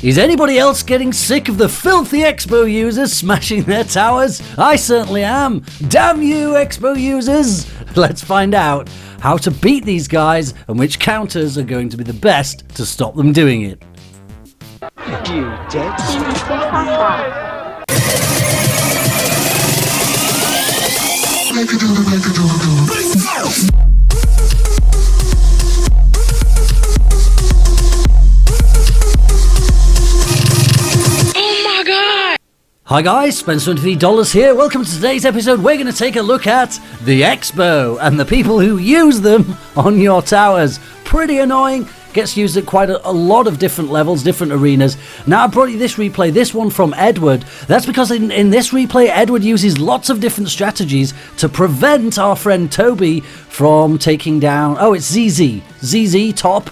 Is anybody else getting sick of the filthy Expo users smashing their towers? I certainly am. Damn you, Expo users! Let's find out how to beat these guys and which counters are going to be the best to stop them doing it. You dead? Hi guys, Spencer$23 here. Welcome to today's episode. We're going to take a look at the Expo and the people who use them on your towers. Pretty annoying. Gets used at quite a lot of different levels, different arenas. Now I brought you this replay, this one from Edward. That's because in this replay, Edward uses lots of different strategies to prevent our friend Toby from taking down... Oh, it's ZZ Top.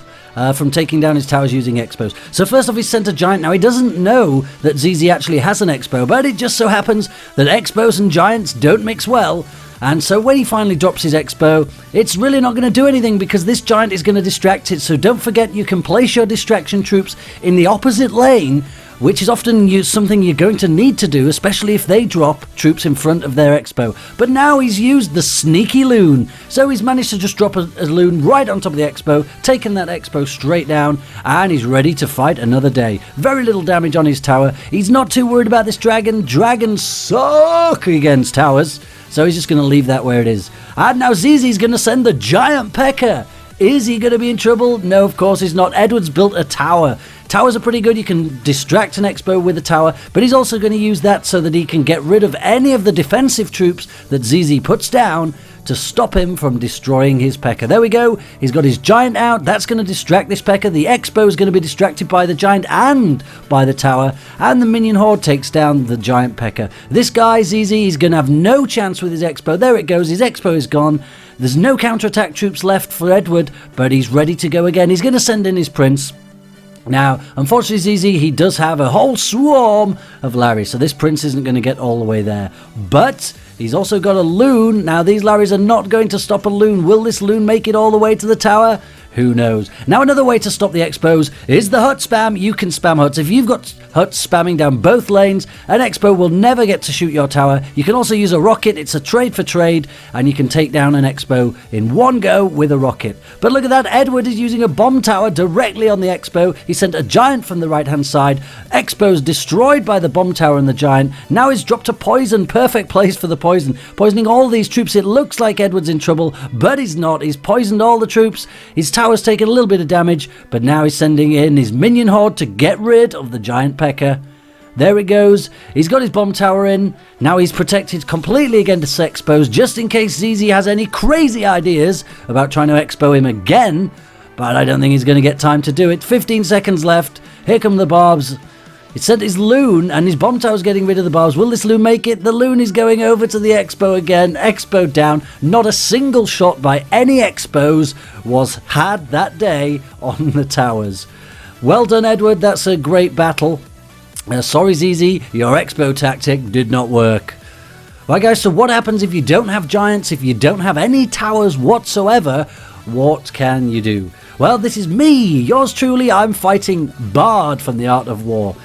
From taking down his towers using Expos. So first off, he's sent a giant. Now he doesn't know that ZZ actually has an Expo, but it just so happens that Expos and giants don't mix well. And so when he finally drops his Expo, it's really not going to do anything because this giant is going to distract it. So don't forget, you can place your distraction troops in the opposite lane, which is often something you're going to need to do, especially if they drop troops in front of their Expo. But now he's used the sneaky loon. So he's managed to just drop a loon right on top of the Expo, taken that Expo straight down, and he's ready to fight another day. Very little damage on his tower. He's not too worried about this dragon. Dragons suck against towers. So he's just going to leave that where it is. And now ZZ's going to send the giant P.E.K.K.A. Is he going to be in trouble? No, of course he's not. Edward's built a tower. Towers are pretty good. You can distract an Expo with a tower, but he's also going to use that so that he can get rid of any of the defensive troops that ZZ puts down to stop him from destroying his P.E.K.K.A. There we go. He's got his giant out. That's going to distract this P.E.K.K.A. The Expo is going to be distracted by the giant and by the tower, and the minion horde takes down the giant P.E.K.K.A. This guy, ZZ, is going to have no chance with his Expo. There it goes. His Expo is gone. There's no counterattack troops left for Edward, but he's ready to go again. He's going to send in his prince. Now, unfortunately, ZZ, he does have a whole swarm of Larrys, so this prince isn't going to get all the way there. But he's also got a loon. Now, these Larrys are not going to stop a loon. Will this loon make it all the way to the tower? Who knows? Now, another way to stop the Expos is the hut spam. You can spam huts. If you've got huts spamming down both lanes, an Expo will never get to shoot your tower. You can also use a rocket. It's a trade for trade, and you can take down an Expo in one go with a rocket. But look at that. Edward is using a bomb tower directly on the Expo. He sent a giant from the right-hand side. Expo's destroyed by the bomb tower and the giant. Now he's dropped a poison. Perfect place for the poison. Poisoning all these troops. It looks like Edward's in trouble, but he's not. He's poisoned all the troops. His tower's taken a little bit of damage, but now he's sending in his minion horde to get rid of the giant P.E.K.K.A. There it goes. He's got his bomb tower in. Now he's protected completely against Expos, just in case ZZ has any crazy ideas about trying to Expo him again. But I don't think he's going to get time to do it. 15 seconds left. Here come the barbs. It sent his loon, and his bomb tower's getting rid of the barbs. Will this loon make it? The loon is going over to the Expo again. Expo down. Not a single shot by any Expos was had that day on the towers. Well done, Edward. That's a great battle. Sorry, ZZ. Your Expo tactic did not work. Right, guys, so what happens if you don't have giants, if you don't have any towers whatsoever? What can you do? Well, this is me, yours truly. I'm fighting Bard from the Art of War.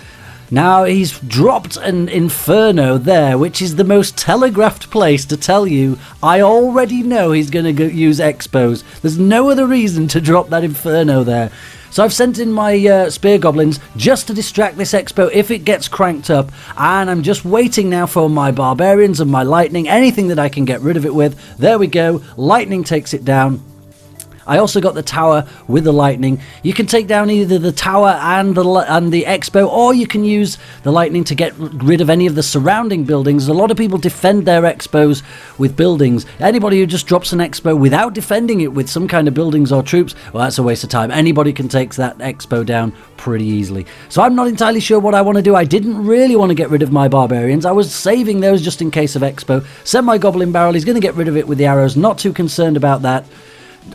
Now, he's dropped an Inferno there, which is the most telegraphed place to tell you I already know he's going to use Expos. There's no other reason to drop that Inferno there. So I've sent in my Spear Goblins just to distract this Expo if it gets cranked up. And I'm just waiting now for my Barbarians and my Lightning, anything that I can get rid of it with. There we go. Lightning takes it down. I also got the tower with the lightning. You can take down either the tower and the Expo, or you can use the lightning to get rid of any of the surrounding buildings. A lot of people defend their Expos with buildings. Anybody who just drops an Expo without defending it with some kind of buildings or troops, well, that's a waste of time. Anybody can take that Expo down pretty easily. So I'm not entirely sure what I want to do. I didn't really want to get rid of my Barbarians. I was saving those just in case of Expo. Send my Goblin Barrel. He's going to get rid of it with the arrows. Not too concerned about that.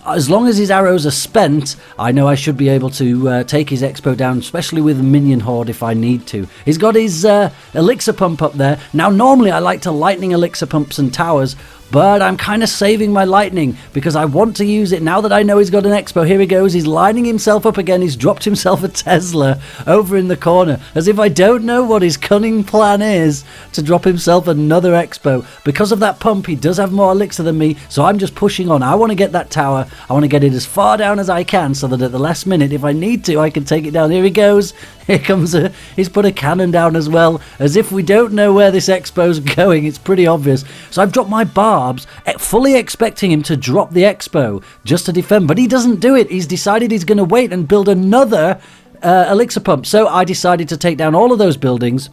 As long as his arrows are spent, I know I should be able to take his Expo down, especially with a minion horde if I need to. He's got his elixir pump up there. Now, normally I like to lightning elixir pumps and towers, but I'm kind of saving my lightning because I want to use it now that I know he's got an expo. Here he goes, he's lining himself up again. He's dropped himself a Tesla over in the corner, as if I don't know what his cunning plan is to drop himself another expo. Because of that pump, he does have more elixir than me, so I'm just pushing on. I want to get that tower. I want to get it as far down as I can so that at the last minute, if I need to, I can take it down. Here he goes. Here comes he's put a cannon down as well, as if we don't know where this expo's going. It's pretty obvious. So I've dropped my barbs, fully expecting him to drop the expo just to defend, but he doesn't do it. He's decided he's going to wait and build another elixir pump. So I decided to take down all of those buildings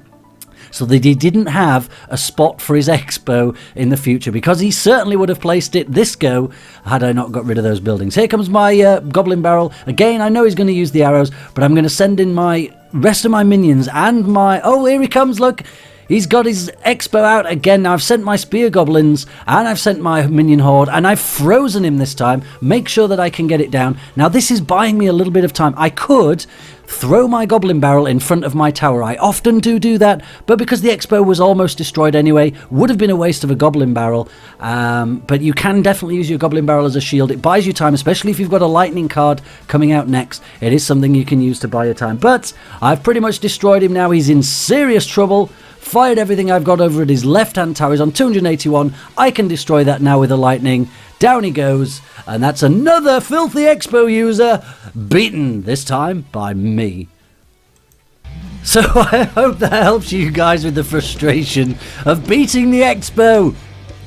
so that he didn't have a spot for his expo in the future, because he certainly would have placed it this go had I not got rid of those buildings. Here comes my goblin barrel. Again, I know he's going to use the arrows, but I'm going to send in my rest of my minions and my... Oh, here he comes, look! He's got his expo out again. Now I've sent my spear goblins and I've sent my minion horde and I've frozen him this time. Make sure that I can get it down. Now this is buying me a little bit of time. I could throw my goblin barrel in front of my tower. I often do that, but because the expo was almost destroyed anyway, would have been a waste of a goblin barrel. But you can definitely use your goblin barrel as a shield. It buys you time, especially if you've got a lightning card coming out next. It is something you can use to buy your time. But I've pretty much destroyed him now. He's in serious trouble. Fired everything I've got over at his left-hand tower. He's on 281. I can destroy that now with a lightning. Down he goes. And that's another filthy expo user beaten, this time by me. So I hope that helps you guys with the frustration of beating the expo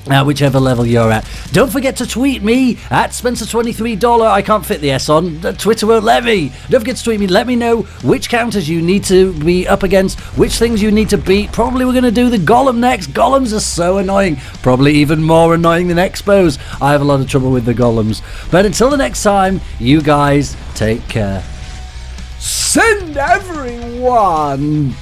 at whichever level you're at. Don't forget to tweet me at Spencer23$. I can't fit the S on. Twitter won't let me. Don't forget to tweet me. Let me know which counters you need to be up against, which things you need to beat. Probably we're going to do the golem next. Golems are so annoying. Probably even more annoying than expos. I have a lot of trouble with the golems. But until the next time, you guys take care. Send everyone